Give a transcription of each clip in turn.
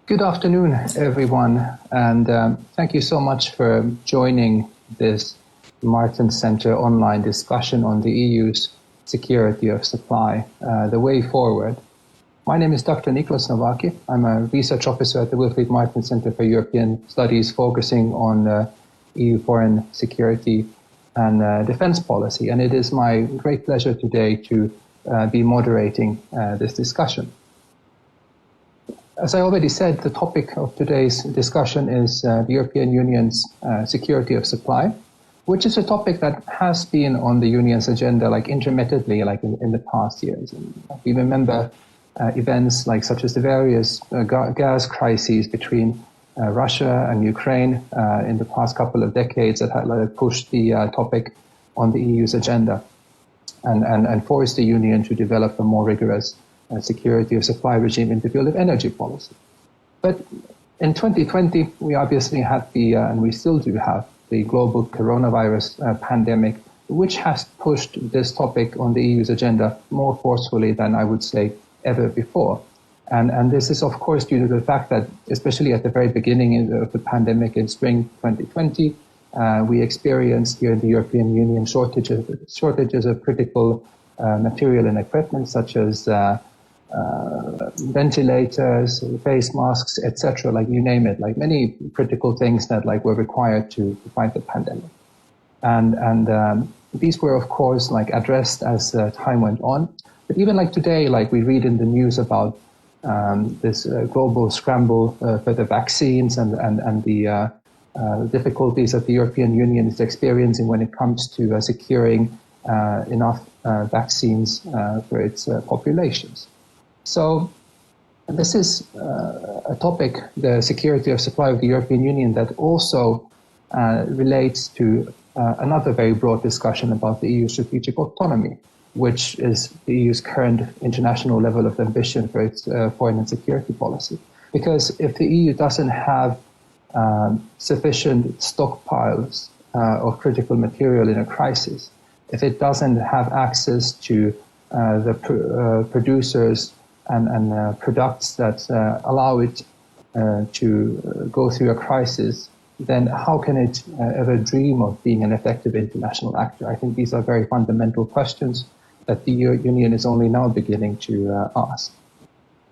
Good afternoon, everyone, and thank you so much for joining this Martin Center online discussion on the EU's security of supply, the way forward. My name is Dr. Niklas Novaki. I'm a research officer at the Wilfried Martin Center for European Studies, focusing on EU foreign security and defense policy. And it is my great pleasure today to be moderating this discussion. As I already said, the topic of today's discussion is the European Union's security of supply, which is a topic that has been on the Union's agenda intermittently in the past years. And we remember events such as the various gas crises between Russia and Ukraine in the past couple of decades that had pushed the topic on the EU's agenda and forced the Union to develop a more rigorous security of supply regime in the field of energy policy. But in 2020, we obviously had and we still do have, the global coronavirus pandemic, which has pushed this topic on the EU's agenda more forcefully than I would say ever before. And this is, of course, due to the fact that, especially at the very beginning of the pandemic in spring 2020, we experienced here in the European Union shortages of critical material and equipment, such as ventilators, face masks, etc., you name it, many critical things that were required to fight the pandemic. And these were, of course, addressed as time went on. But even today, we read in the news about this global scramble for the vaccines and the difficulties that the European Union is experiencing when it comes to securing enough vaccines for its populations. So this is a topic, the security of supply of the European Union, that also relates to another very broad discussion about the EU's strategic autonomy, which is the EU's current international level of ambition for its foreign and security policy. Because if the EU doesn't have sufficient stockpiles of critical material in a crisis, if it doesn't have access to the producers and products that allow it to go through a crisis, then how can it ever dream of being an effective international actor? I think these are very fundamental questions that the Union is only now beginning to ask.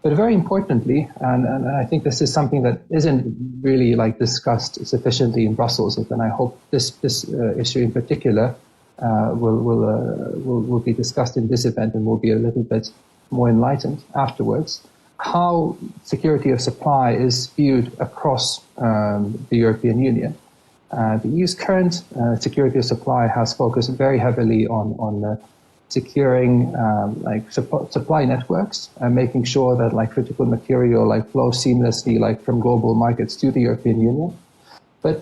But very importantly, and I think this is something that isn't really discussed sufficiently in Brussels, and I hope this issue in particular will be discussed in this event and will be a little bit more enlightened afterwards, how security of supply is viewed across the European Union. The EU's current security of supply has focused very heavily on securing supply networks and making sure that critical material flows seamlessly from global markets to the European Union. But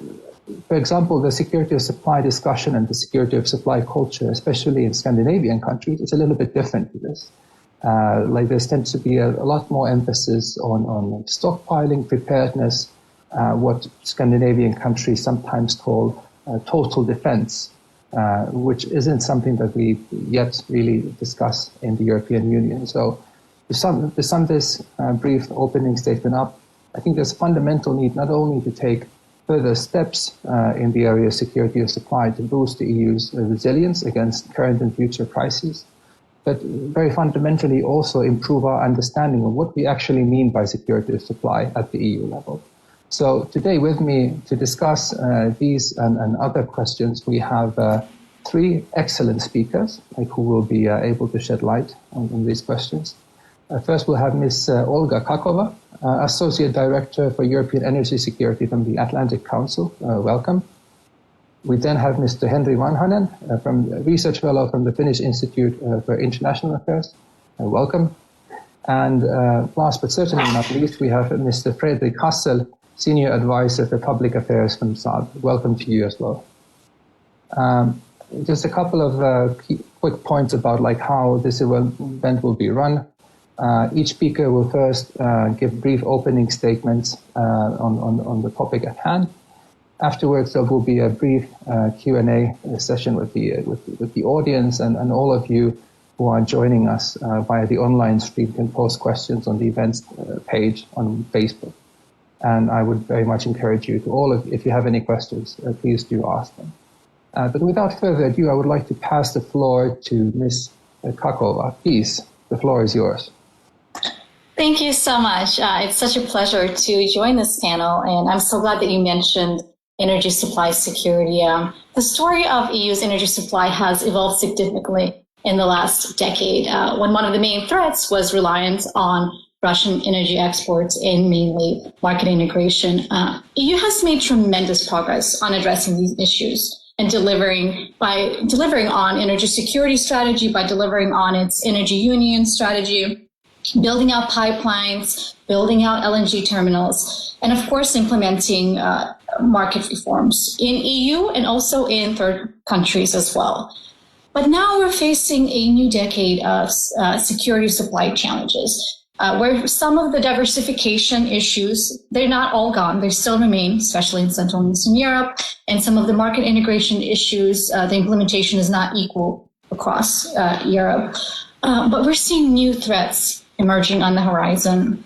for example, the security of supply discussion and the security of supply culture, especially in Scandinavian countries, is a little bit different to this. There tends to be a lot more emphasis on stockpiling, preparedness, what Scandinavian countries sometimes call total defense, which isn't something that we yet really discuss in the European Union. So to sum this brief opening statement up, I think there's a fundamental need not only to take further steps in the area of security of supply to boost the EU's resilience against current and future crises, but very fundamentally also improve our understanding of what we actually mean by security of supply at the EU level. So today with me to discuss these and other questions, we have three excellent speakers who will be able to shed light on these questions. First, we'll have Ms. Olga Kakova, Associate Director for European Energy Security from the Atlantic Council. Welcome. We then have Mr. Henri Vanhanen, Research Fellow from the Finnish Institute for International Affairs. Welcome. And last but certainly not least, we have Mr. Fredrik Hassel, Senior Advisor for Public Affairs from Saab. Welcome to you as well. Just a couple of quick points about how this event will be run. Each speaker will first give brief opening statements on the topic at hand. Afterwards, there will be a brief Q&A session with the audience, and all of you who are joining us via the online stream can post questions on the events page on Facebook. And I would very much encourage you to if you have any questions, please do ask them. But without further ado, I would like to pass the floor to Ms. Kakova. Please, the floor is yours. Thank you so much. It's such a pleasure to join this panel, and I'm so glad that you mentioned energy supply security. The story of EU's energy supply has evolved significantly in the last decade, when one of the main threats was reliance on Russian energy exports and mainly market integration. EU has made tremendous progress on addressing these issues and delivering on energy security strategy, by delivering on its energy union strategy, building out pipelines, building out LNG terminals, and of course implementing market reforms in EU and also in third countries as well. But now we're facing a new decade of security supply challenges, where some of the diversification issues, they're not all gone. They still remain, especially in Central and Eastern Europe. And some of the market integration issues, the implementation is not equal across Europe. But we're seeing new threats emerging on the horizon.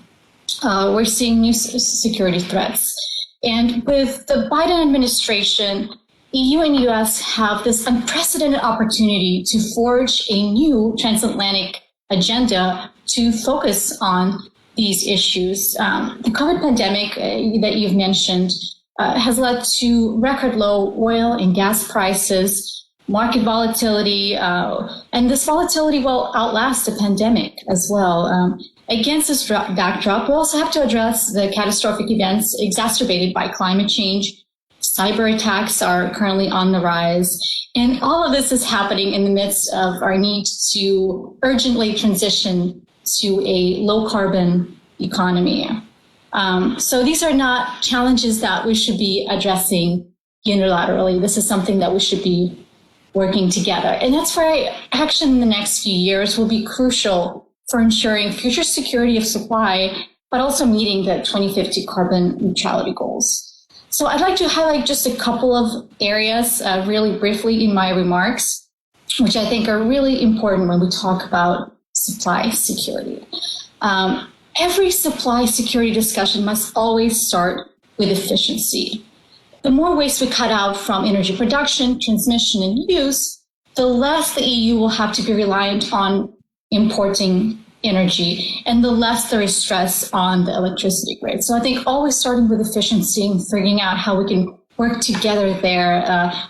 We're seeing new security threats. And with the Biden administration, EU and US have this unprecedented opportunity to forge a new transatlantic agenda to focus on these issues. The COVID pandemic that you've mentioned has led to record low oil and gas prices, market volatility, and this volatility will outlast the pandemic as well. Against this backdrop, we also have to address the catastrophic events exacerbated by climate change. Cyber attacks are currently on the rise. And all of this is happening in the midst of our need to urgently transition to a low carbon economy. So these are not challenges that we should be addressing unilaterally. This is something that we should be working together. And that's why action in the next few years will be crucial for ensuring future security of supply, but also meeting the 2050 carbon neutrality goals. So I'd like to highlight just a couple of areas really briefly in my remarks, which I think are really important when we talk about supply security. Every supply security discussion must always start with efficiency. The more waste we cut out from energy production, transmission, and use, the less the EU will have to be reliant on importing energy, and the less there is stress on the electricity grid. So I think always starting with efficiency and figuring out how we can work together there.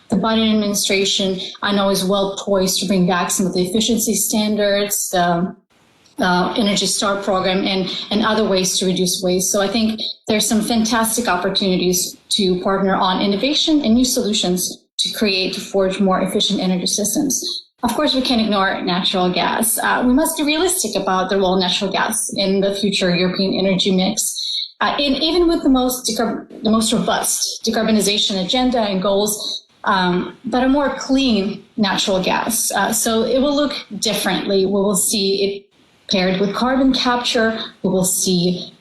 The Biden administration, I know, is well poised to bring back some of the efficiency standards, Energy Star program, and other ways to reduce waste. So I think there's some fantastic opportunities to partner on innovation and new solutions to forge more efficient energy systems. Of course, we can't ignore natural gas. We must be realistic about the role of natural gas in the future European energy mix. Even with the most robust decarbonization agenda and goals, but a more clean natural gas. So it will look differently. We will see it paired with carbon capture. We will see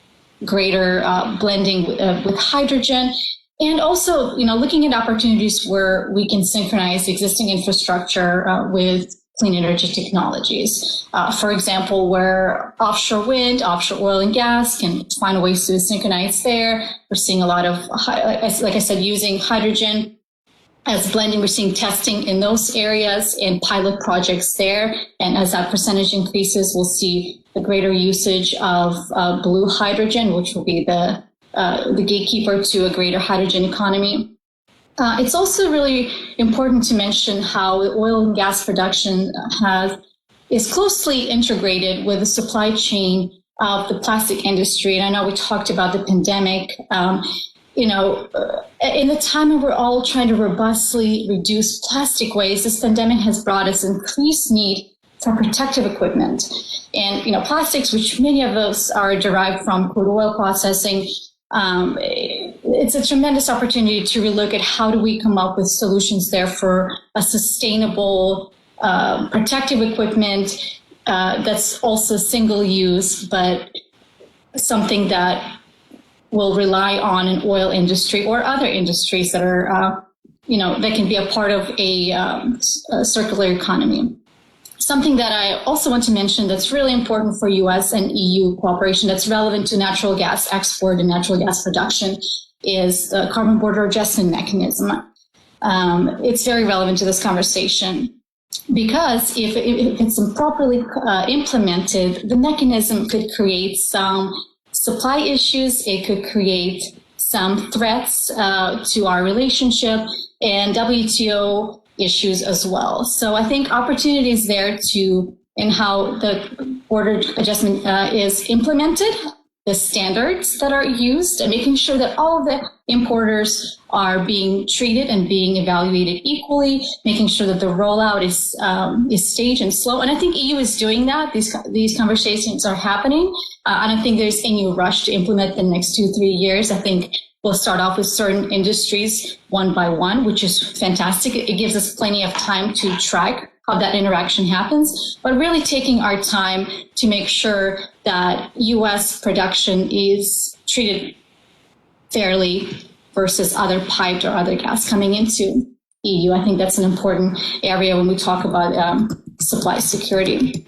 greater blending with hydrogen. And also, looking at opportunities where we can synchronize existing infrastructure with clean energy technologies. For example, where offshore wind, offshore oil and gas can find ways to synchronize there. We're seeing a lot of, like I said, using hydrogen as blending. We're seeing testing in those areas and pilot projects there. And as that percentage increases, we'll see a greater usage of blue hydrogen, which will be the gatekeeper to a greater hydrogen economy. It's also really important to mention how oil and gas production is closely integrated with the supply chain of the plastic industry. And I know we talked about the pandemic. In the time when we're all trying to robustly reduce plastic waste, this pandemic has brought us increased need for protective equipment. And, plastics, which many of us are derived from crude oil processing, it's a tremendous opportunity to relook at how do we come up with solutions there for a sustainable protective equipment that's also single use, but something that will rely on an oil industry or other industries that are, that can be a part of a circular economy. something that I also want to mention that's really important for US and EU cooperation that's relevant to natural gas export and natural gas production is the carbon border adjustment mechanism. It's very relevant to this conversation because if it's improperly implemented, the mechanism could create some supply issues. It could create some threats to our relationship and WTO issues as well. So I think opportunities there in how the border adjustment is implemented, the standards that are used, and making sure that all of the importers are being treated and being evaluated equally, making sure that the rollout is staged and slow. And I think EU is doing that. These conversations are happening. I don't think there's any rush to implement the next 2-3 years. I think we'll start off with certain industries one by one, which is fantastic. It gives us plenty of time to track how that interaction happens, but really taking our time to make sure that U.S. production is treated fairly versus other piped or other gas coming into EU. I think that's an important area when we talk about supply security.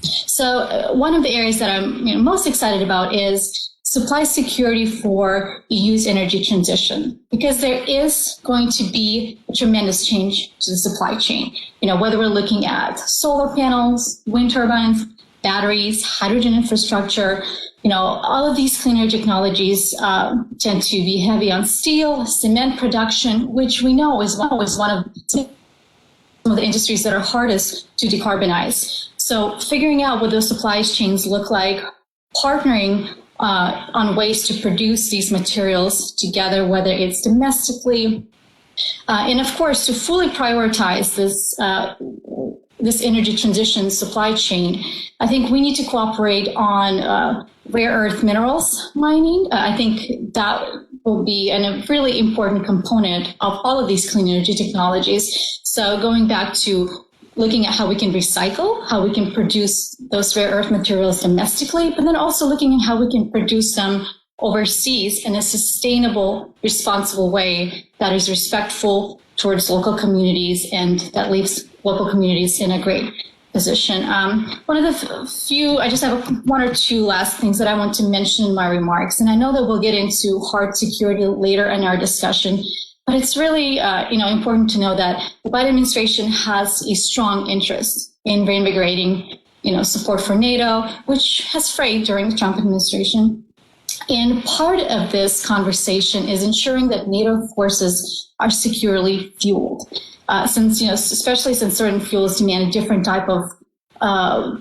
So one of the areas that I'm most excited about is supply security for EU's energy transition, because there is going to be a tremendous change to the supply chain. Whether we're looking at solar panels, wind turbines, batteries, hydrogen infrastructure, all of these clean energy technologies tend to be heavy on steel, cement production, which we know is one of some of the industries that are hardest to decarbonize. So figuring out what those supply chains look like, partnering on ways to produce these materials together, whether it's domestically, and of course to fully prioritize this energy transition supply chain. I think we need to cooperate on rare earth minerals mining. I think that will be a really important component of all of these clean energy technologies. So going back to looking at how we can recycle, how we can produce those rare earth materials domestically, but then also looking at how we can produce them overseas in a sustainable, responsible way that is respectful towards local communities and that leaves local communities in a great position. One of the few, I just have one or two last things that I want to mention in my remarks, and I know that we'll get into hard security later in our discussion. But it's really, important to know that the Biden administration has a strong interest in reinvigorating, support for NATO, which has frayed during the Trump administration. And part of this conversation is ensuring that NATO forces are securely fueled, especially since certain fuels demand a different type of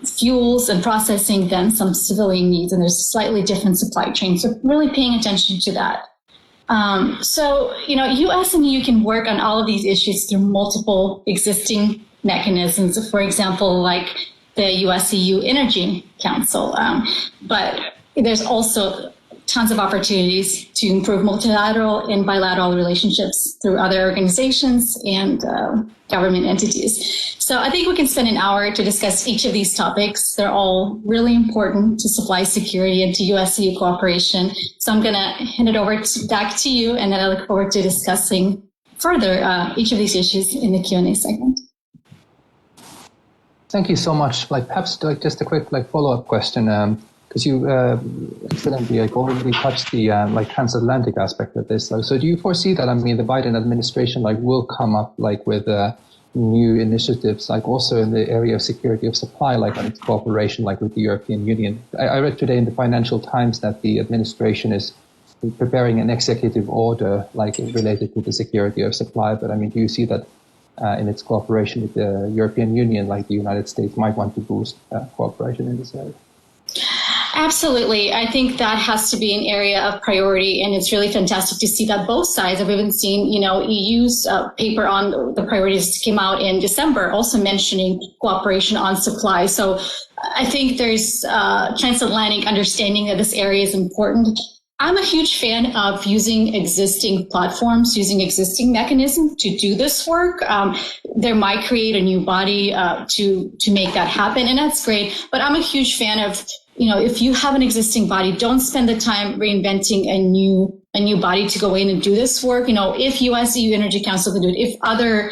fuels and processing than some civilian needs, and there's a slightly different supply chain. So really paying attention to that. U.S. and EU can work on all of these issues through multiple existing mechanisms, for example, like the U.S.-EU Energy Council. But there's also tons of opportunities to improve multilateral and bilateral relationships through other organizations and government entities. So I think we can spend an hour to discuss each of these topics. They're all really important to supply security and to U.S.-EU cooperation. So I'm going to hand it over back to you, and then I look forward to discussing further each of these issues in the Q&A segment. Thank you so much. Perhaps just a quick follow-up question, because you excellently already touched the transatlantic aspect of this. So do you foresee that the Biden administration will come up with new initiatives, also in the area of security of supply, on its cooperation with the European Union? I read today in the Financial Times that the administration is preparing an executive order related to the security of supply. But do you see that in its cooperation with the European Union, the United States might want to boost cooperation in this area? Absolutely. I think that has to be an area of priority, and it's really fantastic to see that both sides. I've even seen, EU's paper on the priorities came out in December, also mentioning cooperation on supply. So I think there's transatlantic understanding that this area is important. I'm a huge fan of using existing platforms, using existing mechanisms to do this work. There might create a new body to make that happen, and that's great. But I'm a huge fan of, if you have an existing body, don't spend the time reinventing a new body to go in and do this work. If US-EU Energy Council can do it, if other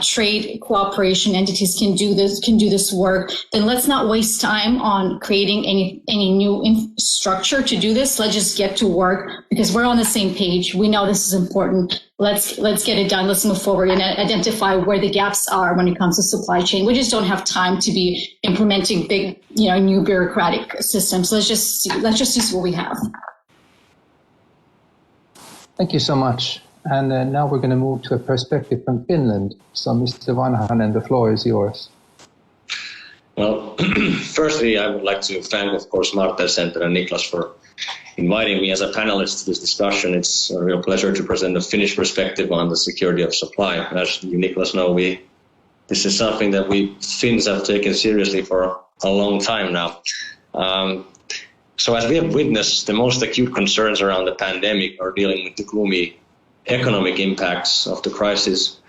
trade cooperation entities can do this work, then let's not waste time on creating any new infrastructure to do this. Let's just get to work because we're on the same page. We know this is important. Let's get it done. Let's move forward and identify where the gaps are when it comes to supply chain. We just don't have time to be implementing big, new bureaucratic systems. Let's just use what we have. Thank you so much. And now we're going to move to a perspective from Finland. So, Mr. Vanhanen, the floor is yours. Well, firstly, I would like to thank, of course, Marta Center and Niklas for inviting me as a panelist to this discussion. It's a real pleasure to present a Finnish perspective on the security of supply. As you, Niklas, know, this is something that we Finns have taken seriously for a long time now. So as we have witnessed, the most acute concerns around the pandemic are dealing with the gloomy economic impacts of the crisis.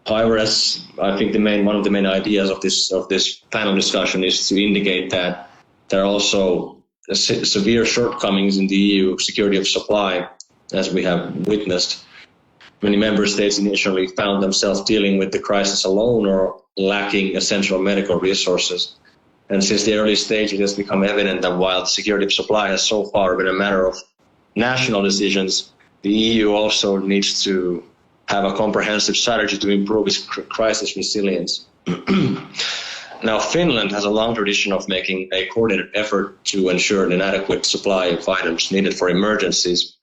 However, as I think one of the main ideas of this panel discussion is to indicate that there are also severe shortcomings in the EU security of supply, as we have witnessed. Many member states initially found themselves dealing with the crisis alone or lacking essential medical resources. And since the early stage, it has become evident that while the security of supply has so far been a matter of national decisions, the EU also needs to have a comprehensive strategy to improve its crisis resilience. Now, Finland has a long tradition of making a coordinated effort to ensure an adequate supply of items needed for emergencies.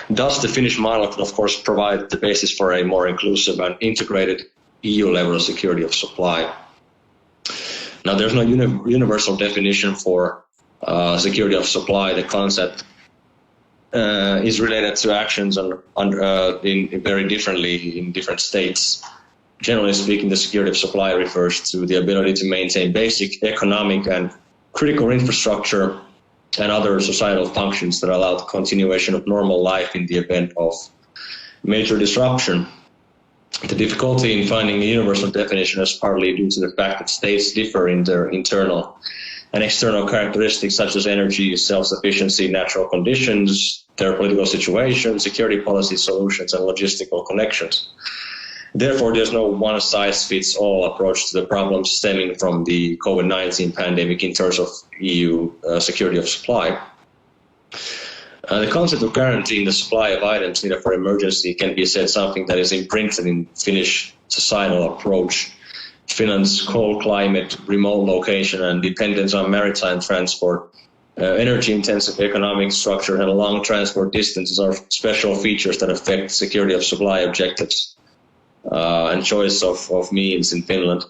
Thus, the Finnish model could, of course, provide the basis for a more inclusive and integrated EU-level security of supply. Now, there's no universal definition for security of supply. The concept is related to actions very differently in different states. Generally speaking, the security of supply refers to the ability to maintain basic economic and critical infrastructure and other societal functions that allow the continuation of normal life in the event of major disruption. The difficulty in finding a universal definition is partly due to the fact that states differ in their internal and external characteristics such as energy, self-sufficiency, natural conditions, their political situation, security policy solutions, and logistical connections. Therefore, there's no one-size-fits-all approach to the problems stemming from the COVID-19 pandemic in terms of EU security of supply. The concept of guaranteeing the supply of items needed for emergency can be said something that is imprinted in Finnish societal approach. Finland's cold climate, remote location, and dependence on maritime transport, energy-intensive economic structure, and long transport distances are special features that affect security of supply objectives and choice of means in Finland.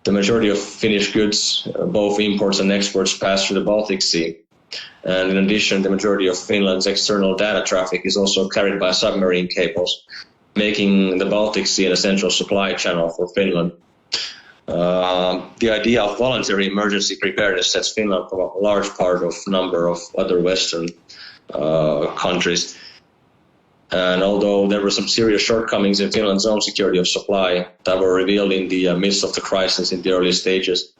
The majority of Finnish goods, both imports and exports, pass through the Baltic Sea. And in addition, the majority of Finland's external data traffic is also carried by submarine cables, making the Baltic Sea an essential supply channel for Finland. The idea of voluntary emergency preparedness sets Finland from a large part of a number of other Western countries. And although there were some serious shortcomings in Finland's own security of supply that were revealed in the midst of the crisis in the early stages,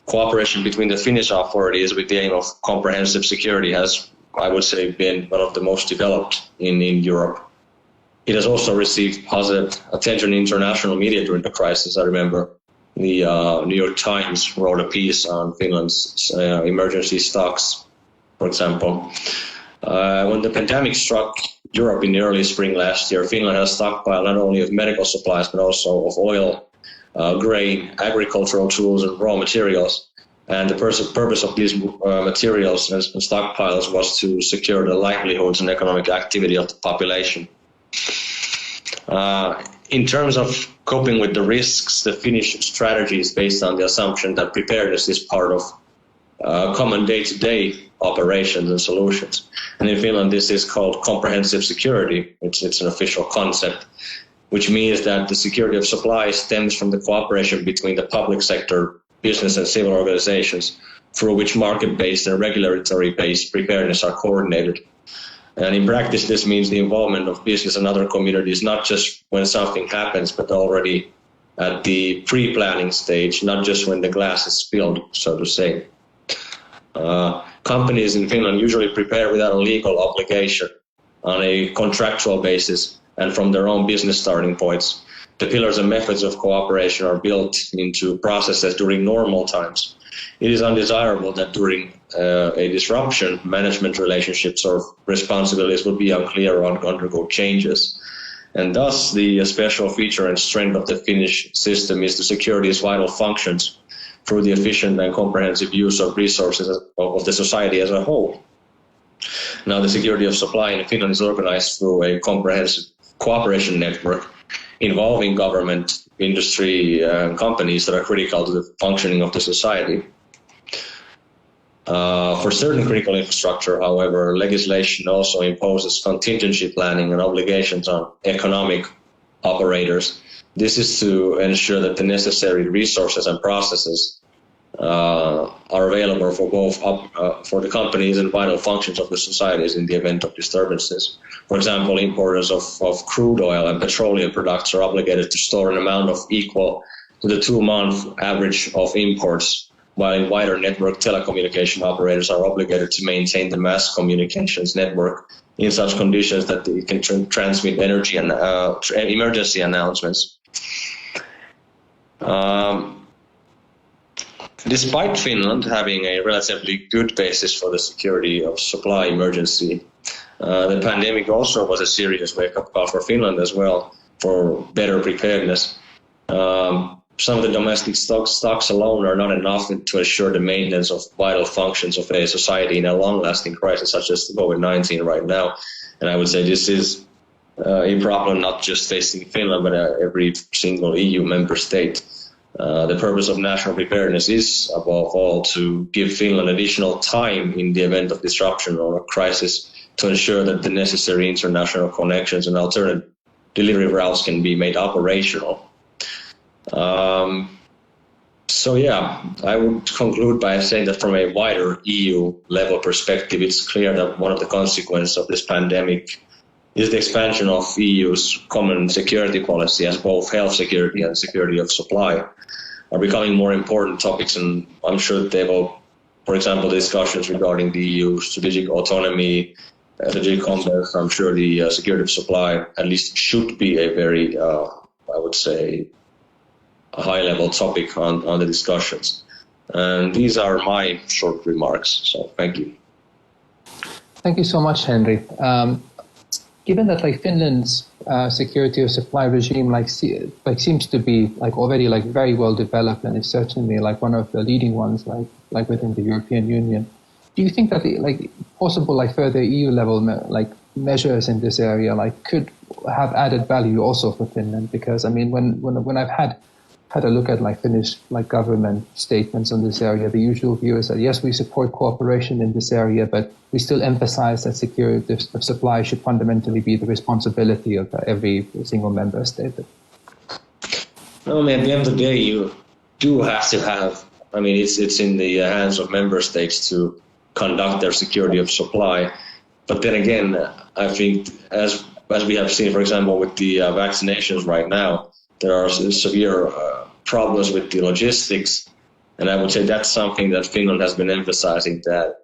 cooperation between the Finnish authorities with the aim of comprehensive security has, I would say, been one of the most developed in Europe. It has also received positive attention in international media during the crisis. I remember the New York Times wrote a piece on Finland's emergency stocks, for example. When the pandemic struck Europe in the early spring last year, Finland had a stockpile not only of medical supplies, but also of oil, grain, agricultural tools, and raw materials. And the purpose of these materials and stockpiles was to secure the livelihoods and economic activity of the population. In terms of coping with the risks, the Finnish strategy is based on the assumption that preparedness is part of common day-to-day operations and solutions. And in Finland, this is called comprehensive security. It's an official concept, which means that the security of supply stems from the cooperation between the public sector, business and civil organizations, through which market-based and regulatory-based preparedness are coordinated. And in practice, this means the involvement of business and other communities, not just when something happens, but already at the pre-planning stage, not just when the glass is spilled, so to say. Companies in Finland usually prepare without a legal obligation on a contractual basis and from their own business starting points. the pillars and methods of cooperation are built into processes during normal times, it is undesirable that during a disruption, management relationships or responsibilities will be unclear or undergo changes. And thus, the special feature and strength of the Finnish system is to secure these vital functions through the efficient and comprehensive use of resources of the society as a whole. Now, the security of supply in Finland is organized through a comprehensive cooperation network involving government, industry, and companies that are critical to the functioning of the society. For certain critical infrastructure, however, legislation also imposes contingency planning and obligations on economic operators. This is to ensure that the necessary resources and processes are available for both for the companies and vital functions of the societies in the event of disturbances. For example, importers of crude oil and petroleum products are obligated to store an amount of equal to the 2-month average of imports, while in wider network telecommunication operators are obligated to maintain the mass communications network in such conditions that they can transmit energy and emergency announcements. Despite Finland having a relatively good basis for the security of supply emergency, the pandemic also was a serious wake-up call for Finland as well for better preparedness. Some of the domestic stocks alone are not enough to assure the maintenance of vital functions of a society in a long-lasting crisis such as COVID-19 right now. And I would say this is a problem not just facing Finland, but every single EU member state. The purpose of national preparedness is, above all, to give Finland additional time in the event of disruption or a crisis to ensure that the necessary international connections and alternate delivery routes can be made operational. I would conclude by saying that from a wider EU level perspective, it's clear that one of the consequences of this pandemic is the expansion of EU's common security policy, as both health security and security of supply are becoming more important topics. And I'm sure they will, for example, discussions regarding the EU strategic autonomy, strategic competence. I'm sure the security of supply at least should be a very, I would say, a high-level topic on the discussions. And these are my short remarks. So thank you. Thank you so much, Henry. Given that Finland's security of supply regime seems to be already very well developed and is certainly one of the leading ones within the European Union, do you think that possible further EU level measures in this area could have added value also for Finland? Because I mean, when I've had a look at Finnish government statements on this area, the usual view is that yes, we support cooperation in this area, but we still emphasize that security of supply should fundamentally be the responsibility of every single member state. No, I mean, at the end of the day, you do have to have. I mean, it's in the hands of member states to conduct their security of supply. But then again, I think as we have seen, for example, with the vaccinations right now, there are severe problems with the logistics, and I would say that's something that Finland has been emphasizing, that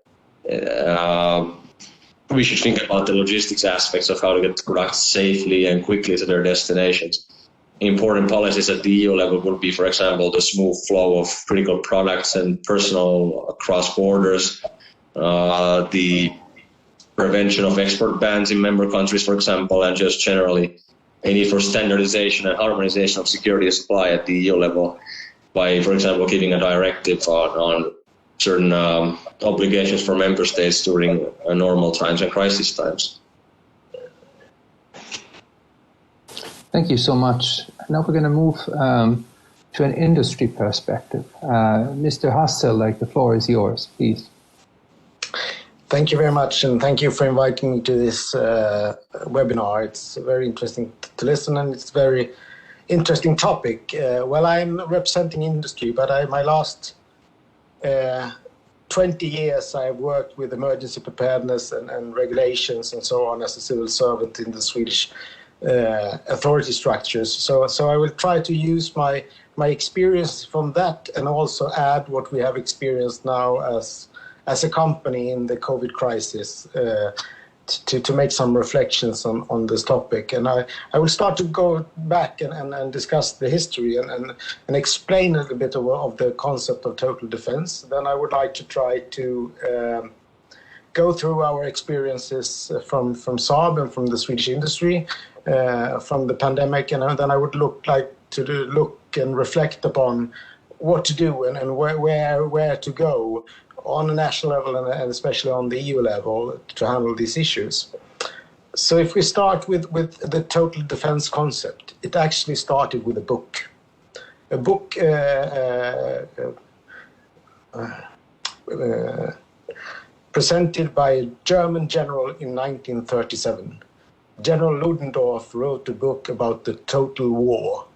we should think about the logistics aspects of how to get products safely and quickly to their destinations. Important policies at the EU level would be, for example, the smooth flow of critical products and personnel across borders, the prevention of export bans in member countries, for example, and just generally a need for standardization and harmonization of security of supply at the EU level by, for example, giving a directive on certain obligations for member states during normal times and crisis times. Thank you so much. Now we're going to move to an industry perspective. Mr. Hassel, the floor is yours, please. Thank you very much, and thank you for inviting me to this webinar. It's very interesting to listen, and it's a very interesting topic. Well, I'm representing industry, but my last 20 years I've worked with emergency preparedness and regulations and so on as a civil servant in the Swedish authority structures. So I will try to use my experience from that and also add what we have experienced now as a company in the COVID crisis to make some reflections on this topic. And I will start to go back and discuss the history and explain a little bit of the concept of total defense. Then I would like to try to go through our experiences from Saab and from the Swedish industry, from the pandemic, and then I would look and reflect upon what to do and where to go on a national level and especially on the EU level to handle these issues. So if we start with the total defense concept, it actually started with a book. A book presented by a German general in 1937. General Ludendorff wrote a book about the total war,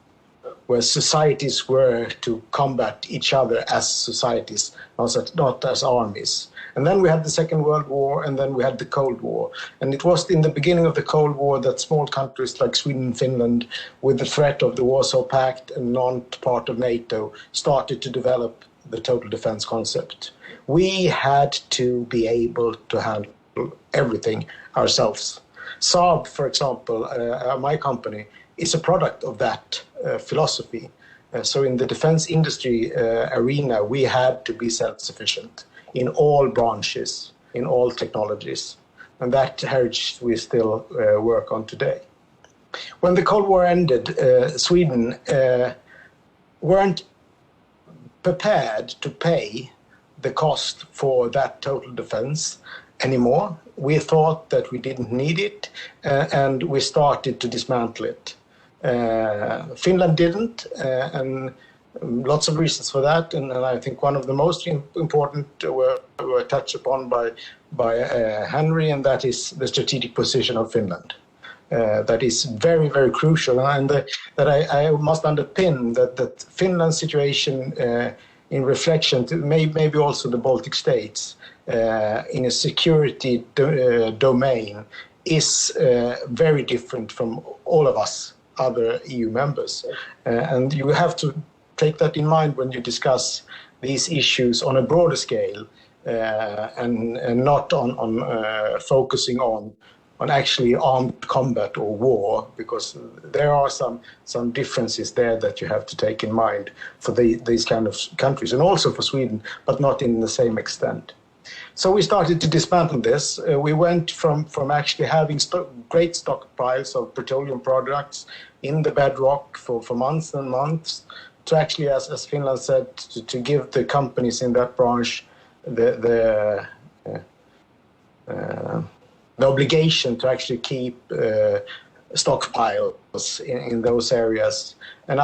where societies were to combat each other as societies, not as armies. And then we had the Second World War, and then we had the Cold War. And it was in the beginning of the Cold War that small countries like Sweden and Finland, with the threat of the Warsaw Pact and non-part of NATO, started to develop the total defense concept. We had to be able to handle everything ourselves. Saab, for example, my company, is a product of that philosophy. So in the defense industry arena, we had to be self-sufficient in all branches, in all technologies. And that heritage we still work on today. When the Cold War ended, Sweden weren't prepared to pay the cost for that total defense anymore. We thought that we didn't need it, and we started to dismantle it. Finland didn't, and lots of reasons for that. And I think one of the most important were touched upon by Henry, and that is the strategic position of Finland. That is very, very crucial, and that I must underpin that Finland's situation in reflection to maybe also the Baltic states in a security domain is very different from all of us other EU members. And you have to take that in mind when you discuss these issues on a broader scale and not on focusing on actually armed combat or war, because there are some differences there that you have to take in mind for these kind of countries, and also for Sweden, but not in the same extent. So we started to dismantle this. We went from actually having great stockpiles of petroleum products in the bedrock for months and months to actually, as Finland said, to give the companies in that branch the obligation to actually keep stockpiles in those areas and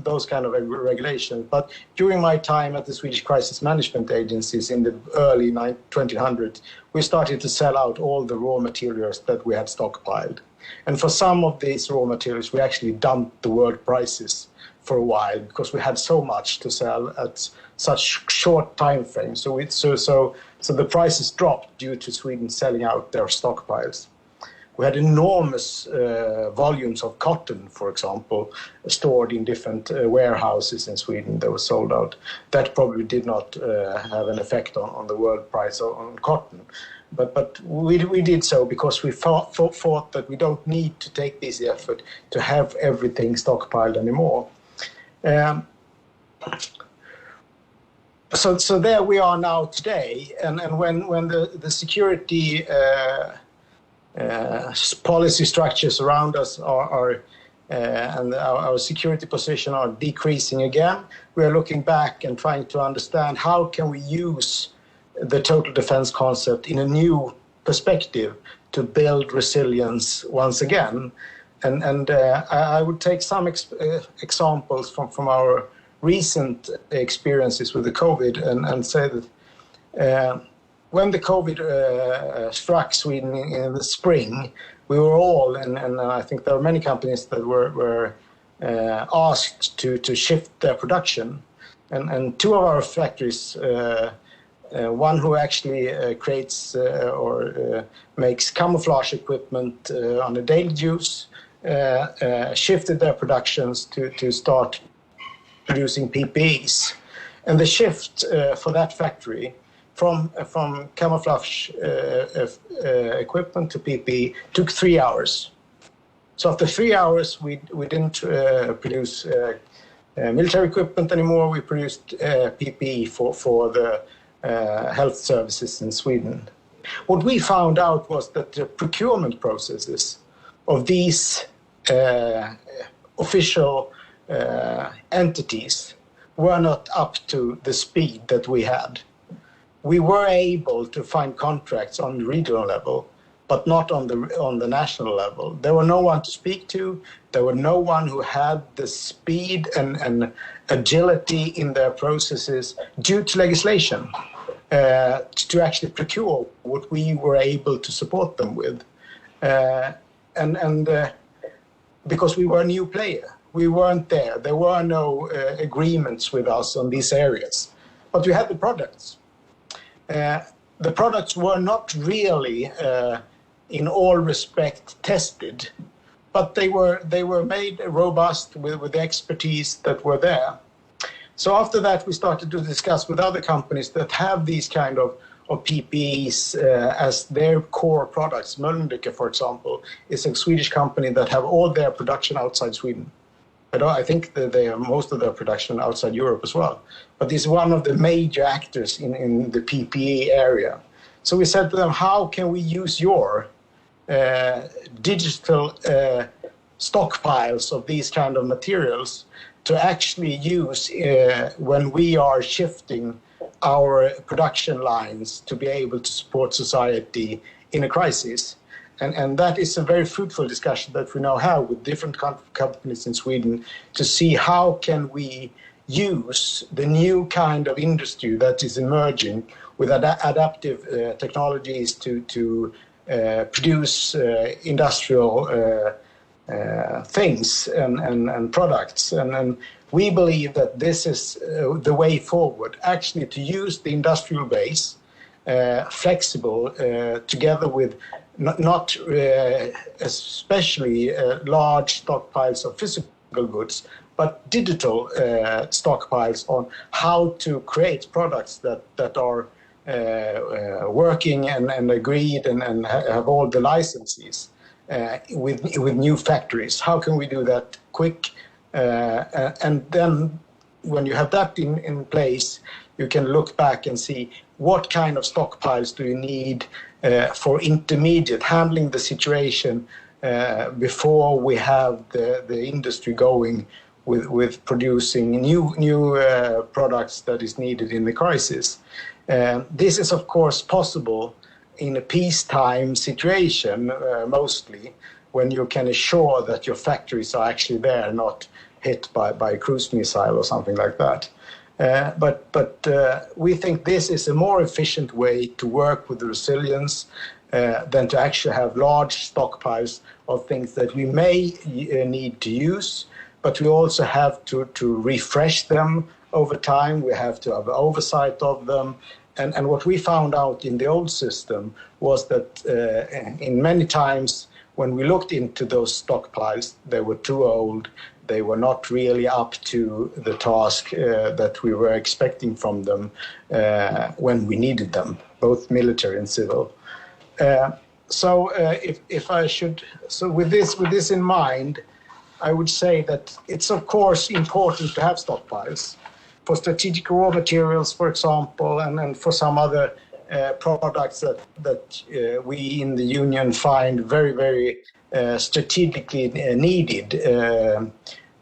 those kind of regulations. But during my time at the Swedish Crisis Management Agencies in the early 2000s, we started to sell out all the raw materials that we had stockpiled. And for some of these raw materials, we actually dumped the world prices for a while because we had so much to sell at such short time frames. So the prices dropped due to Sweden selling out their stockpiles. We had enormous volumes of cotton, for example, stored in different warehouses in Sweden that were sold out. That probably did not have an effect on the world price on cotton. But we did so because we thought that we don't need to take this effort to have everything stockpiled anymore. So there we are now today, and when the security policy structures around us are and our security position are decreasing again, we are looking back and trying to understand how can we use the total defense concept in a new perspective to build resilience once again. And I would take some examples from our recent experiences with the COVID and say that when the COVID struck Sweden in the spring, we were all, and I think there are many companies that were asked to shift their production. And two of our factories, one who actually creates or makes camouflage equipment on a daily use, shifted their productions to start producing PPEs. And the shift for that factory from camouflage equipment to PPE took 3 hours. So after 3 hours, we didn't produce military equipment anymore. We produced PPE for the health services in Sweden. What we found out was that the procurement processes of these official entities were not up to the speed that we had. We were able to find contracts on the regional level, but not on the national level. There were no one to speak to. There were no one who had the speed and agility in their processes due to legislation to actually procure what we were able to support them with. Because we were a new player, we weren't there. There were no agreements with us on these areas, but we had the products. The products were not really, in all respect, tested, but they were made robust with the expertise that were there. So after that, we started to discuss with other companies that have these kind of PPEs as their core products. Mölnlycke, for example, is a Swedish company that have all their production outside Sweden. I think that they have most of their production outside Europe as well. But it's one of the major actors in the PPE area. So we said to them, how can we use your digital stockpiles of these kind of materials to actually use when we are shifting our production lines to be able to support society in a crisis? And that is a very fruitful discussion that we now have with different companies in Sweden to see how can we use the new kind of industry that is emerging with adaptive technologies to produce industrial things and products. And we believe that this is the way forward, actually to use the industrial base, flexible, together with not especially large stockpiles of physical goods, but digital stockpiles on how to create products that are working and agreed and have all the licenses with new factories. How can we do that quick? And then when you have that in place, you can look back and see what kind of stockpiles do you need for intermediate, handling the situation before we have the industry going with producing new products that is needed in the crisis. This is, of course, possible in a peacetime situation, mostly, when you can assure that your factories are actually there, not hit by a cruise missile or something like that. But we think this is a more efficient way to work with the resilience than to actually have large stockpiles of things that we may need to use, but we also have to refresh them over time. We have to have oversight of them. And what we found out in the old system was that in many times when we looked into those stockpiles, they were too old. They were not really up to the task that we were expecting from them when we needed them, both military and civil. So with this in mind, I would say that it's of course important to have stockpiles for strategic raw materials, for example, and for some other products that we in the Union find very, very strategically needed.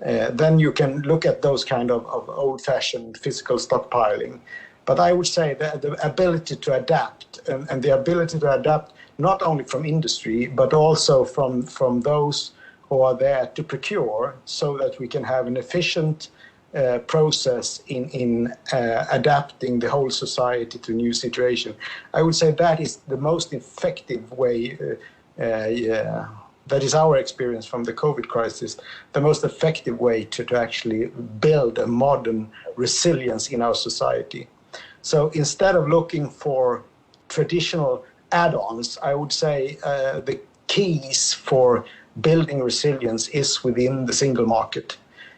Then you can look at those kind of old-fashioned physical stockpiling. But I would say that the ability to adapt, and the ability to adapt not only from industry, but also from those who are there to procure, so that we can have an efficient process in adapting the whole society to a new situation. I would say that is the most effective way, that is our experience from the COVID crisis, the most effective way to actually build a modern resilience in our society. So instead of looking for traditional add-ons, I would say the keys for building resilience is within the single market.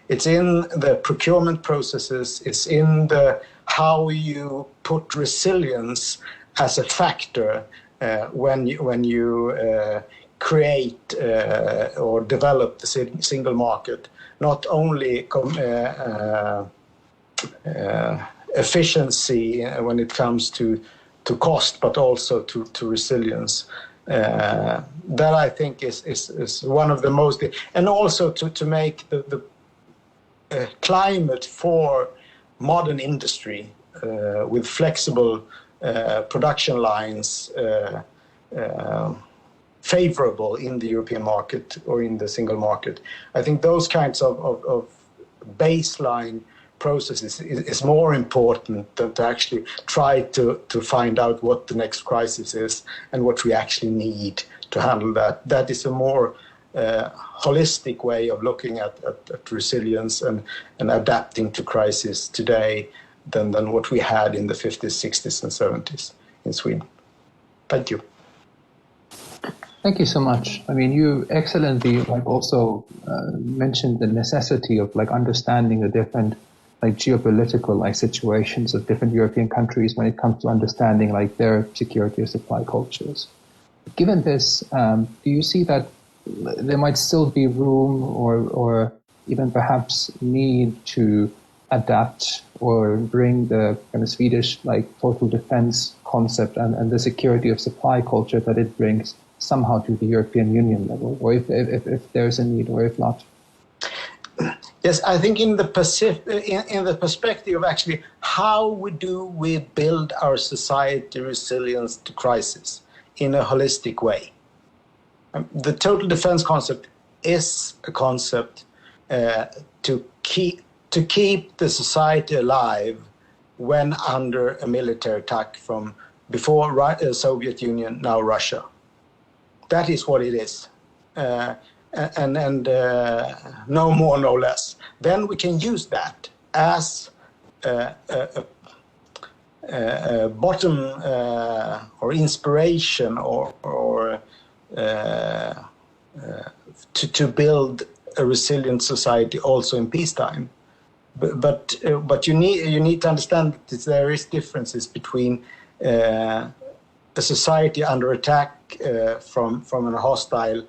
It's in the procurement processes. It's in the how you put resilience as a factor when you create or develop the single market. Not only efficiency when it comes to cost, but also to resilience. That I think is one of the most, and also to make the climate for modern industry with flexible production lines favorable in the European market or in the single market. I think those kinds of baseline processes is more important than to actually try to find out what the next crisis is and what we actually need to handle that. That is a more holistic way of looking at resilience and adapting to crisis today than what we had in the 50s, 60s and 70s in Sweden. Thank you. Thank you so much. I mean, you excellently also mentioned the necessity of understanding the different geopolitical situations of different European countries when it comes to understanding their security of supply cultures. Given this, do you see that there might still be room or even perhaps need to adapt or bring the kind of Swedish total defense concept and the security of supply culture that it brings somehow to the European Union level, or if there's a need, or if not? Yes, I think in the perspective of actually how do we build our society resilience to crisis in a holistic way. The total defense concept is a concept to keep the society alive when under a military attack from before Soviet Union, now Russia. That is what it is. And no more, no less. Then we can use that as a bottom or inspiration or to build a resilient society also in peacetime. But you need to understand that there is differences between a society under attack from a hostile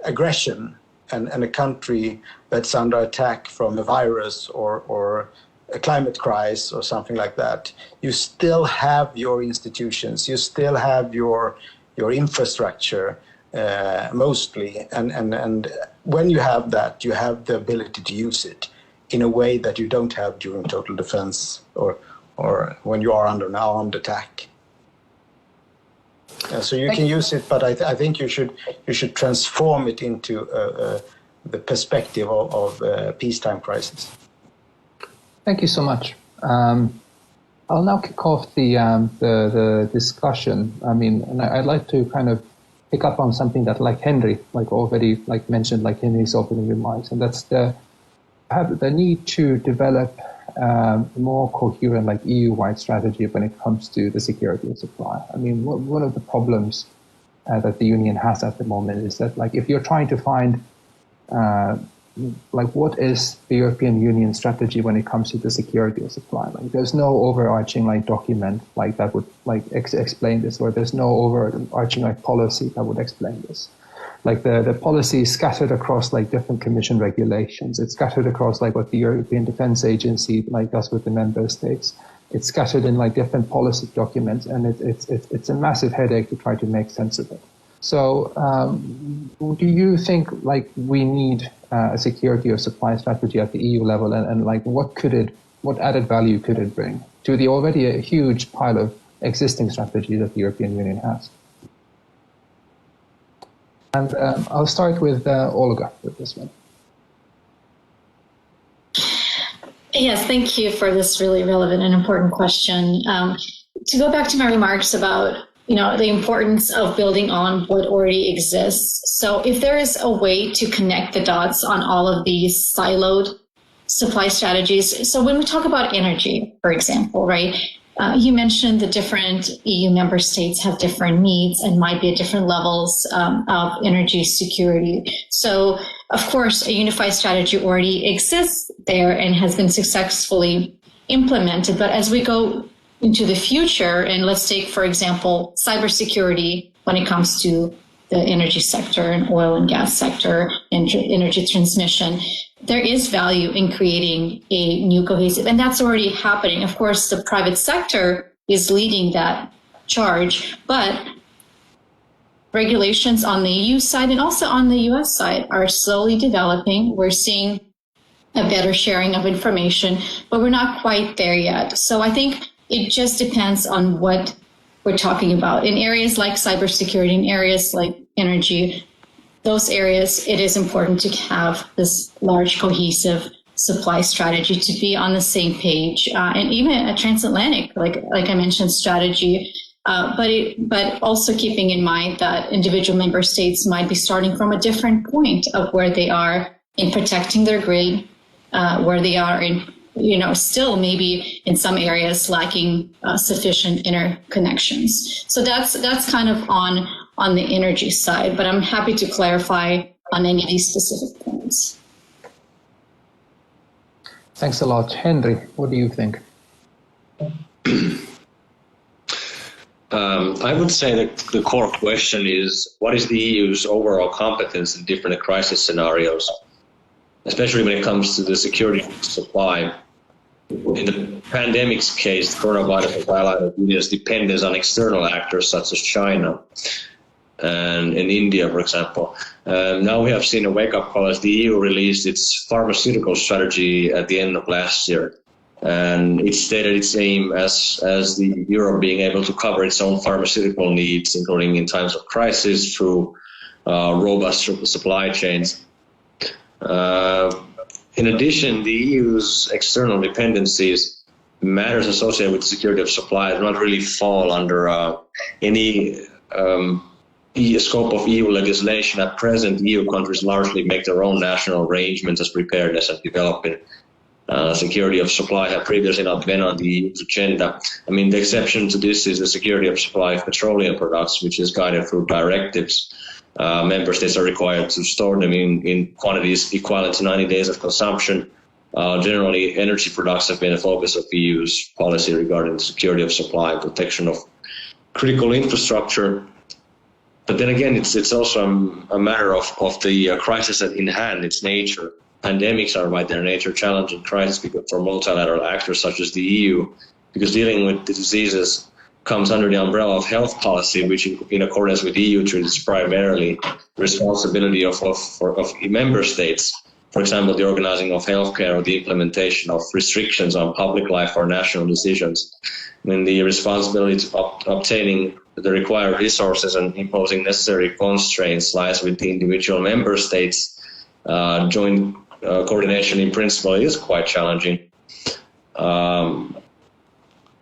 aggression and a country that's under attack from a virus or a climate crisis or something like that. You still have your institutions, you still have your infrastructure mostly, and when you have that, you have the ability to use it in a way that you don't have during total defense or when you are under an armed attack. So you can use it, but I think you should transform it into the perspective of peacetime crisis. Thank you so much. I'll now kick off the discussion. I mean, and I'd like to kind of pick up on something that, Henry, already mentioned, Henry's opening remarks, and that's the need to develop more coherent, EU-wide strategy when it comes to the security of supply. I mean, one of the problems that the Union has at the moment is that, if you're trying to find, what is the European Union strategy when it comes to the security of supply? There's no overarching, document, that would, explain this, or there's no overarching, policy that would explain this. The policy is scattered across different Commission regulations. It's scattered across what the European Defence Agency does with the member states. It's scattered in different policy documents, and it's a massive headache to try to make sense of it. So, do you think we need a security of supply strategy at the EU level, and what added value could it bring to the already a huge pile of existing strategies that the European Union has? And I'll start with Olga with this one. Yes, thank you for this really relevant and important question. To go back to my remarks about the importance of building on what already exists. So if there is a way to connect the dots on all of these siloed supply strategies. So when we talk about energy, for example, right? You mentioned the different EU member states have different needs and might be at different levels of energy security. So, of course, a unified strategy already exists there and has been successfully implemented. But as we go into the future, and let's take, for example, cybersecurity when it comes to the energy sector and oil and gas sector and energy transmission, there is value in creating a new cohesive, and that's already happening. Of course, the private sector is leading that charge, but regulations on the EU side and also on the US side are slowly developing. We're seeing a better sharing of information, but we're not quite there yet. So I think it just depends on what we're talking about. In areas like cybersecurity, in areas like energy, those areas, it is important to have this large cohesive supply strategy to be on the same page, and even a transatlantic, like I mentioned, strategy. But also keeping in mind that individual member states might be starting from a different point of where they are in protecting their grid, where they are in, still maybe in some areas lacking sufficient interconnections. So that's kind of on the energy side, but I'm happy to clarify on any of these specific points. Thanks a lot. Henry, what do you think? I would say that the core question is, what is the EU's overall competence in different crisis scenarios, especially when it comes to the security of supply? In the pandemic's case, coronavirus has highlighted the EU's dependence on external actors such as China and in India, for example. Now we have seen a wake-up call as the EU released its pharmaceutical strategy at the end of last year. And it stated its aim as the Europe being able to cover its own pharmaceutical needs, including in times of crisis, through robust supply chains. In addition, the EU's external dependencies, matters associated with the security of supply, do not really fall under any scope of EU legislation. At present, EU countries largely make their own national arrangements as preparedness and development. Security of supply have previously not been on the EU's agenda. I mean, the exception to this is the security of supply of petroleum products, which is guided through directives. Member states are required to store them in quantities equivalent to 90 days of consumption. Generally, energy products have been a focus of the EU's policy regarding the security of supply and protection of critical infrastructure. But then again, it's also a matter of the crisis in hand, its nature. Pandemics are by their nature challenging crises for multilateral actors such as the EU, because dealing with the diseases comes under the umbrella of health policy, which in accordance with EU treaties is primarily the responsibility of member states. For example, the organizing of healthcare or the implementation of restrictions on public life or national decisions. When the responsibility to obtaining the required resources and imposing necessary constraints lies with the individual member states, joint coordination in principle is quite challenging.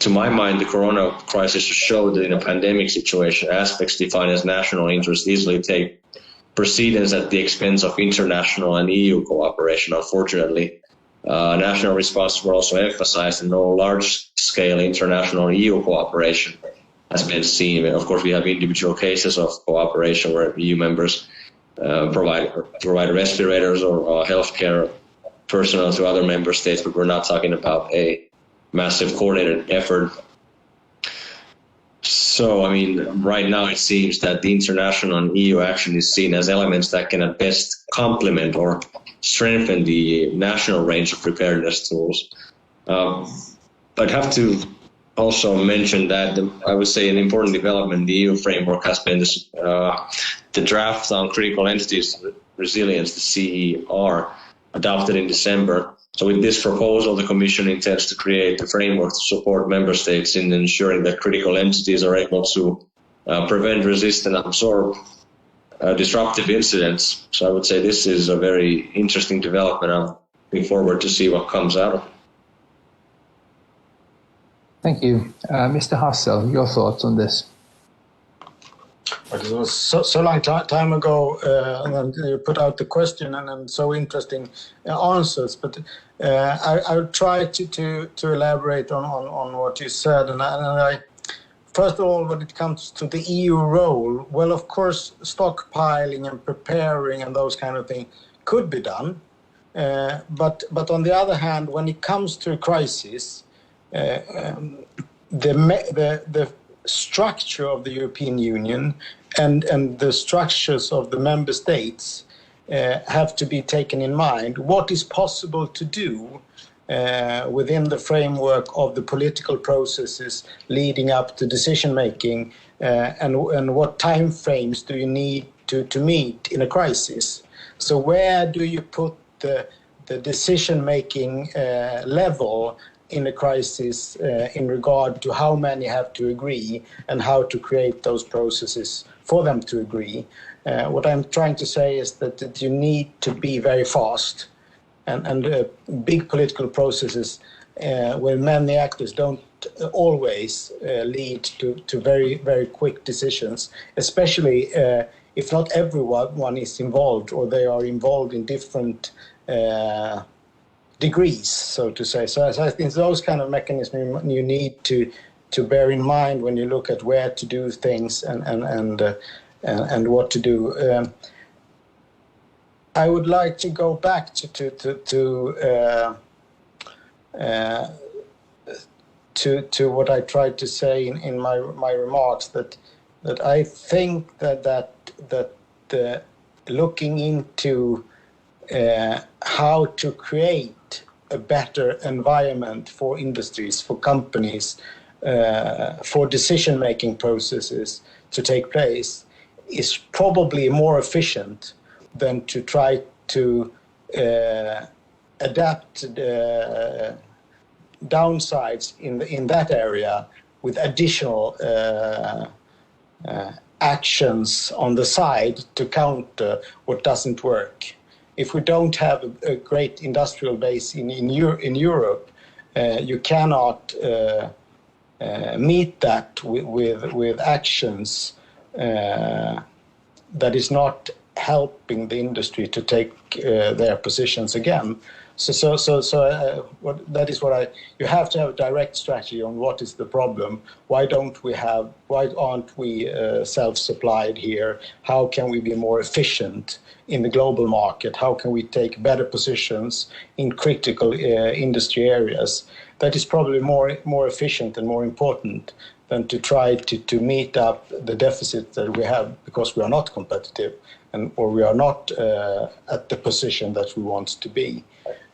To my mind, the corona crisis showed that in a pandemic situation, aspects defined as national interest easily take precedence at the expense of international and EU cooperation. Unfortunately, national responses were also emphasized, and no large-scale international EU cooperation has been seen. Of course, we have individual cases of cooperation where EU members provide respirators or healthcare personnel to other member states, but we're not talking about a massive coordinated effort. So, I mean, right now it seems that the international and EU action is seen as elements that can at best complement or strengthen the national range of preparedness tools. I'd have to also mention that I would say an important development in the EU framework has been the draft on critical entities resilience, the CER, adopted in December. So with this proposal, the Commission intends to create a framework to support member states in ensuring that critical entities are able to prevent, resist, and absorb disruptive incidents. So I would say this is a very interesting development. I'm looking forward to see what comes out of it. Thank you. Mr. Hassel, your thoughts on this? But it was so long time ago, and then you put out the question and so interesting answers. But I'll try to elaborate on what you said. And I first of all, when it comes to the EU role, well, of course, stockpiling and preparing and those kind of things could be done. But on the other hand, when it comes to a crisis, the structure of the European Union and the structures of the member states have to be taken in mind. What is possible to do within the framework of the political processes leading up to decision making, and what time frames do you need to meet in a crisis? So where do you put the decision making level in a crisis in regard to how many have to agree and how to create those processes for them to agree? What I'm trying to say is that you need to be very fast, and big political processes where many actors don't always lead to very, very quick decisions, especially if not everyone is involved, or they are involved in different degrees, so to say. So I think those kind of mechanisms you need to bear in mind when you look at where to do things and what to do. I would like to go back to what I tried to say in my remarks, that I think that looking into how to create a better environment for industries, for companies, for decision-making processes to take place is probably more efficient than to try to adapt downsides in that area with additional actions on the side to counter what doesn't work. If we don't have a great industrial base in Europe, you cannot meet that with actions that is not helping the industry to take their positions again. So that is what you have to have a direct strategy on what is the problem. Why aren't we self-supplied here? How can we be more efficient in the global market? How can we take better positions in critical industry areas? That is probably more efficient and more important than to try to meet up the deficit that we have because we are not competitive or we are not at the position that we want to be.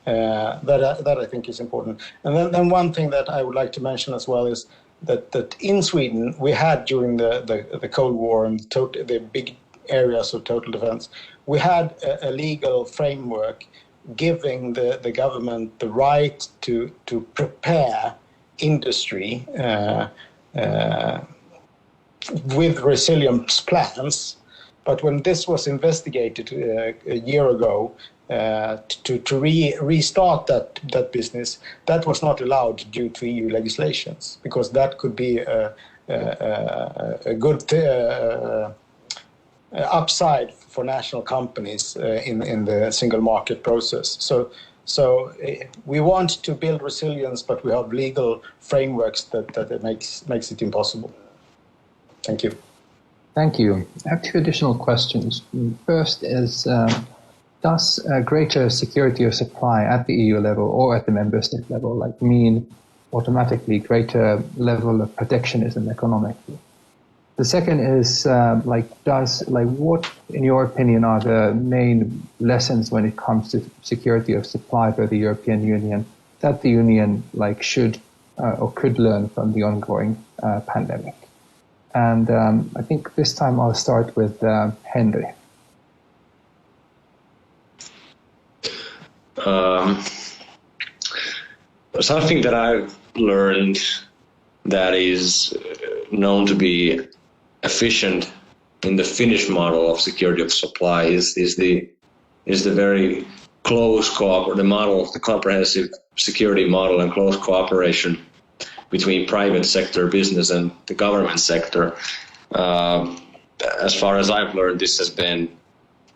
That I think is important. And then one thing that I would like to mention as well is that in Sweden we had during the Cold War and the big areas of total defense, we had a legal framework giving the government the right to prepare industry with resilience plans. But when this was investigated a year ago to restart that business, that was not allowed due to EU legislations, because that could be a good upside for national companies in the single market process. So we want to build resilience, but we have legal frameworks that it makes it impossible. Thank you. Thank you. I have two additional questions. First is, does greater security of supply at the EU level or at the member state level mean automatically greater level of protectionism economically? The second is, what, in your opinion, are the main lessons when it comes to security of supply for the European Union that the Union should or could learn from the ongoing pandemic? And I think this time I'll start with Henry. Something that I've learned that is known to be efficient in the Finnish model of security of supply is the very close the comprehensive security model and close cooperation between private sector business and the government sector. as far as I've learned, this has been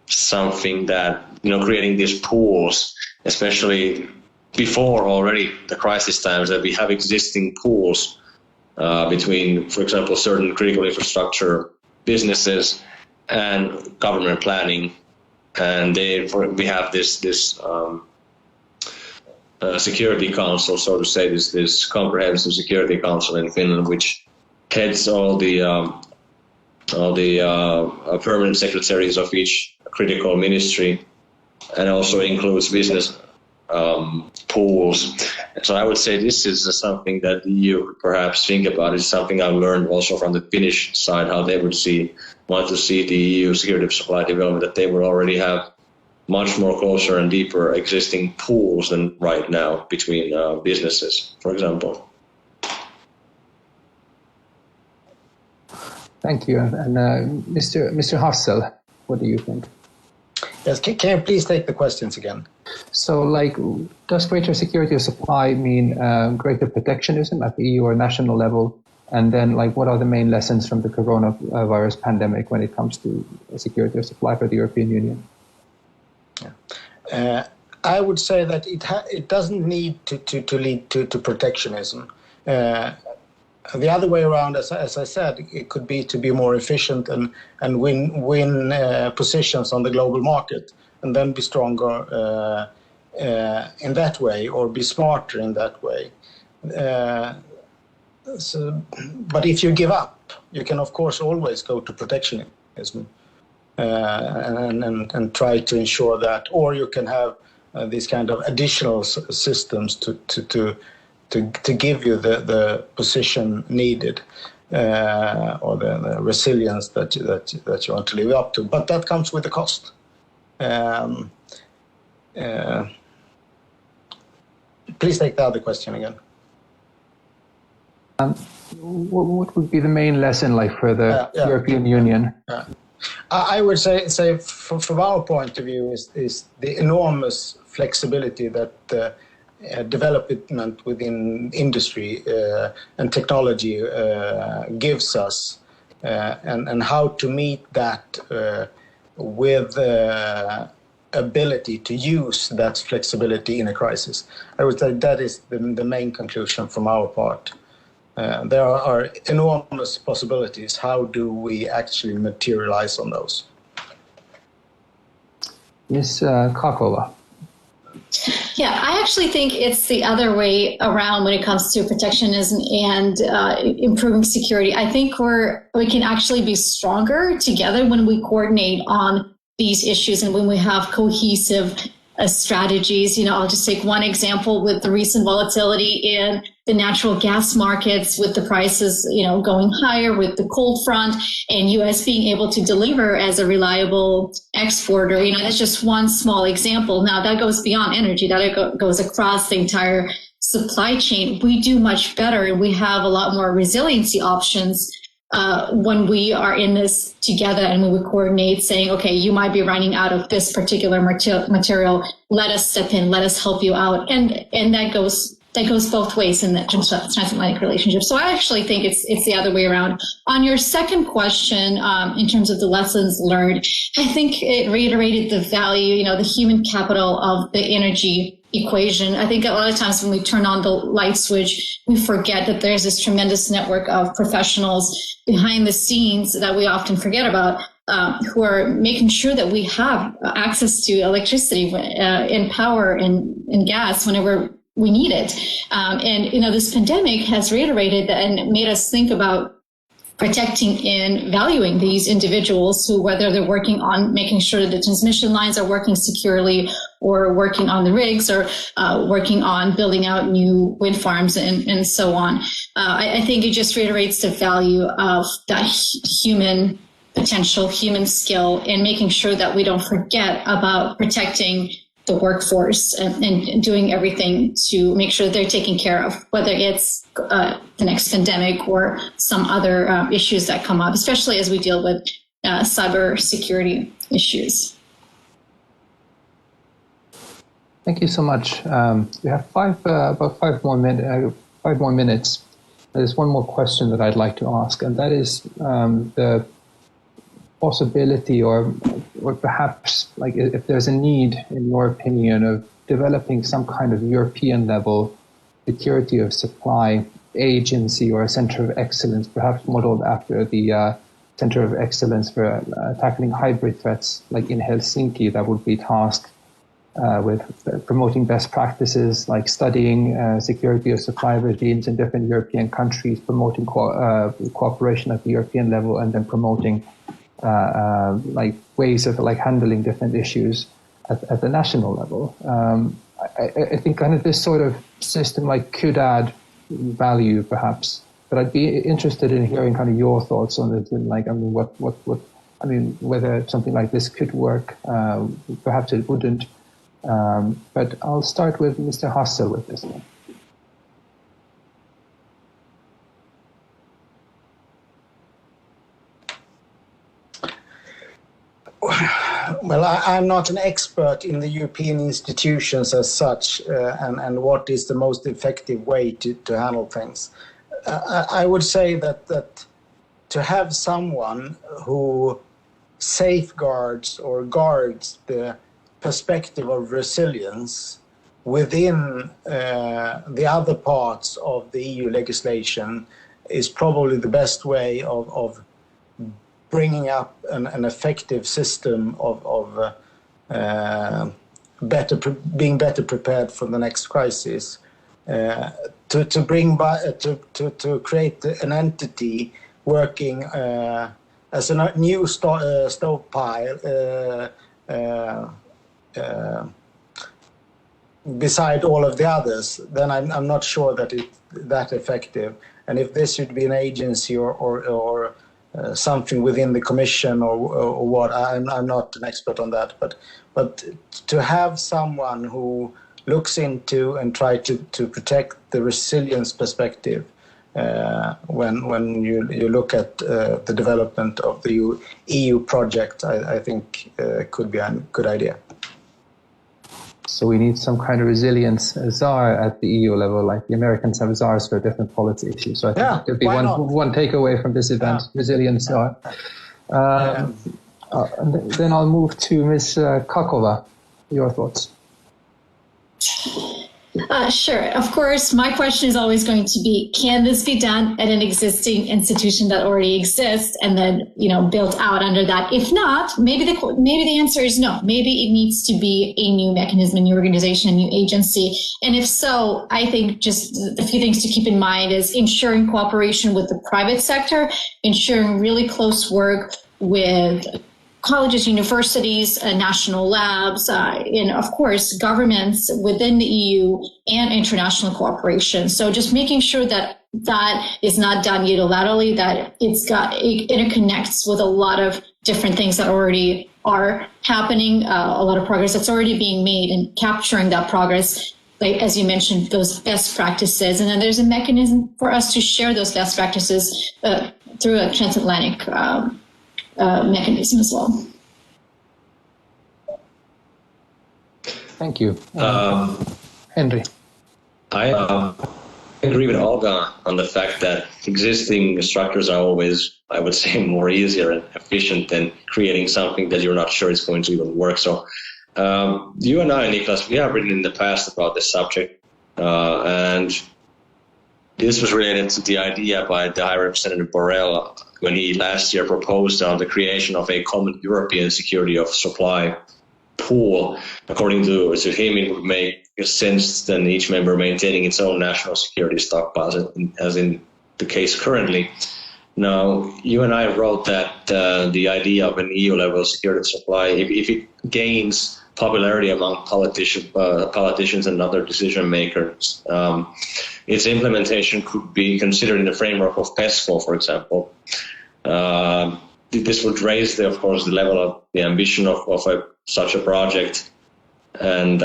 something that, creating these pools, especially before already the crisis times, that we have existing pools between, for example, certain critical infrastructure businesses and government planning, and we have this security council, so to say, this comprehensive security council in Finland, which heads all the permanent secretaries of each critical ministry, and also includes business pools. So I would say this is something that the EU perhaps think about. It's something I've learned also from the Finnish side, how they would want to see the EU security of supply development, that they would already have much more closer and deeper existing pools than right now between businesses, for example. Thank you. And Mr. Hassel, what do you think? Yes, can you please take the questions again? So, does greater security of supply mean greater protectionism at the EU or national level? And then, what are the main lessons from the coronavirus pandemic when it comes to security of supply for the European Union? I would say that it doesn't need to lead to protectionism. The other way around, as I said, it could be to be more efficient and win positions on the global market, and then be stronger in that way, or be smarter in that way. But if you give up, you can of course always go to protectionism and try to ensure that, or you can have these kind of additional systems to give you the position needed, or the resilience that you want to live up to. But that comes with a cost. Please take the other question again. What would be the main lesson for the European Union? I would say from our point of view is the enormous flexibility that development within industry and technology gives us, and how to meet that with ability to use that flexibility in a crisis. I would say that is the main conclusion from our part. There are enormous possibilities. How do we actually materialize on those? Ms. Kakova. Yeah, I actually think it's the other way around when it comes to protectionism and improving security. I think we can actually be stronger together when we coordinate on these issues and when we have cohesive strategies. I'll just take one example with the recent volatility in the natural gas markets, with the prices, going higher with the cold front, and U.S. being able to deliver as a reliable exporter. That's just one small example. Now that goes beyond energy. That goes across the entire supply chain. We do much better, and we have a lot more resiliency options when we are in this together and when we coordinate, saying, okay, you might be running out of this particular material. Let us step in. Let us help you out. And that goes both ways in the transatlantic relationship. So I actually think it's the other way around. On your second question, in terms of the lessons learned, I think it reiterated the value, the human capital of the energy equation. I think a lot of times when we turn on the light switch, we forget that there's this tremendous network of professionals behind the scenes that we often forget about, who are making sure that we have access to electricity and power and gas whenever we need it. And this pandemic has reiterated that and made us think about protecting and valuing these individuals who, whether they're working on making sure that the transmission lines are working securely, or working on the rigs, or working on building out new wind farms and so on. I think it just reiterates the value of that human potential, human skill, and making sure that we don't forget about protecting the workforce and doing everything to make sure they're taken care of, whether it's the next pandemic or some other issues that come up, especially as we deal with cyber security issues. Thank you so much. We have about five more minutes. There's one more question that I'd like to ask, and that is possibility or perhaps like if there's a need, in your opinion, of developing some kind of European level security of supply agency or a center of excellence, perhaps modeled after the Center of Excellence for tackling hybrid threats, like in Helsinki, that would be tasked with promoting best practices, like studying security of supply regimes in different European countries, promoting cooperation at the European level, and then promoting like ways of like handling different issues at the national level. I think kind of this sort of system like could add value, perhaps. But I'd be interested in hearing kind of your thoughts on it, and like, I mean, whether something like this could work. Perhaps it wouldn't. But I'll start with Mr. Hassel with this one. Well, I'm not an expert in the European institutions as such, and what is the most effective way to handle things. I would say that to have someone who safeguards or guards the perspective of resilience within the other parts of the EU legislation is probably the best way of bringing up an effective system of being better prepared for the next crisis. To create an entity working as a new stovepiles beside all of the others, then I'm not sure that it's that effective. And if this should be an agency or something within the Commission or what, I'm not an expert on that. But to have someone who looks into and try to protect the resilience perspective when you look at the development of the EU project, I think could be a good idea. So we need some kind of resilience czar at the EU level, like the Americans have czars for different policy issues. So I think it could be one takeaway from this event, resilience czar. And then I'll move to Ms. Kakova. Your thoughts? Sure. Of course, my question is always going to be, can this be done at an existing institution that already exists and then, built out under that? If not, maybe the answer is no. Maybe it needs to be a new mechanism, a new organization, a new agency. And if so, I think just a few things to keep in mind is ensuring cooperation with the private sector, ensuring really close work with colleges, universities, national labs, and of course, governments within the EU and international cooperation. So just making sure that is not done unilaterally, that it interconnects with a lot of different things that already are happening, a lot of progress that's already being made, and capturing that progress, like, as you mentioned, those best practices. And then there's a mechanism for us to share those best practices through a transatlantic mechanism as well. Thank you. Henry. I agree with Olga on the fact that existing structures are always, I would say, more easier and efficient than creating something that you're not sure is going to even work. So you and I, Niklas, we have written in the past about this subject, and this was related to the idea by the High Representative Borrell when he last year proposed on the creation of a common European security of supply pool. According to him, it would make sense than each member maintaining its own national security stockpiles, as in the case currently. Now, you and I wrote that the idea of an EU-level security supply, if it gains popularity among politicians and other decision makers, its implementation could be considered in the framework of PESCO, for example. This would raise, of course, the level of the ambition of such a project, and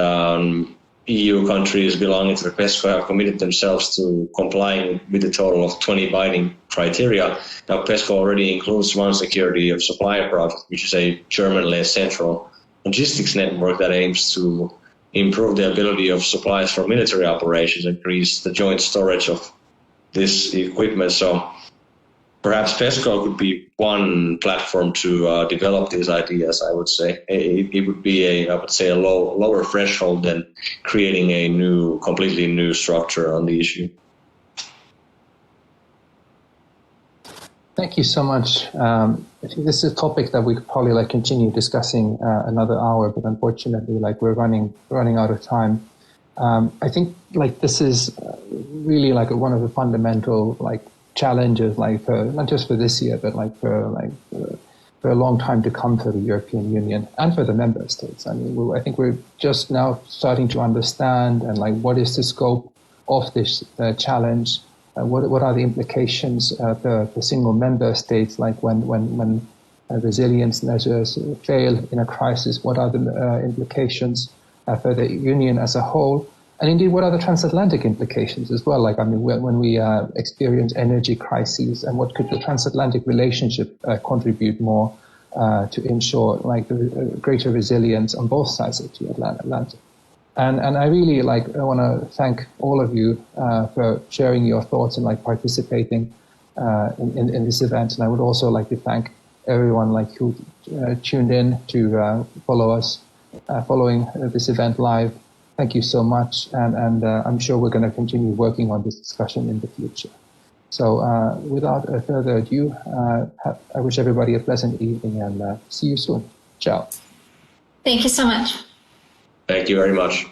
EU countries belonging to the PESCO have committed themselves to complying with a total of 20 binding criteria. Now, PESCO already includes one security of supply project, which is a German-led central logistics network that aims to improve the ability of supplies for military operations, increase the joint storage of this equipment. So Perhaps PESCO could be one platform to develop these ideas, I would say. It would be I would say, a lower threshold than creating a completely new structure on the issue. Thank you so much. I think this is a topic that we could probably continue discussing another hour, but unfortunately, we're running out of time. I think this is really one of the fundamental challenges, for not just for this year, but for a long time to come for the European Union and for the member states. I mean, I think we're just now starting to understand what is the scope of this challenge. What are the implications for single member states? When resilience measures fail in a crisis, what are the implications for the Union as a whole? And indeed, what are the transatlantic implications as well? When we experience energy crises, and what could the transatlantic relationship contribute more to ensure greater resilience on both sides of the Atlantic? And I really I want to thank all of you for sharing your thoughts and participating in this event. And I would also like to thank everyone who tuned in to follow us following this event live. Thank you so much, and I'm sure we're going to continue working on this discussion in the future. So without further ado, I wish everybody a pleasant evening, and see you soon. Ciao. Thank you so much. Thank you very much.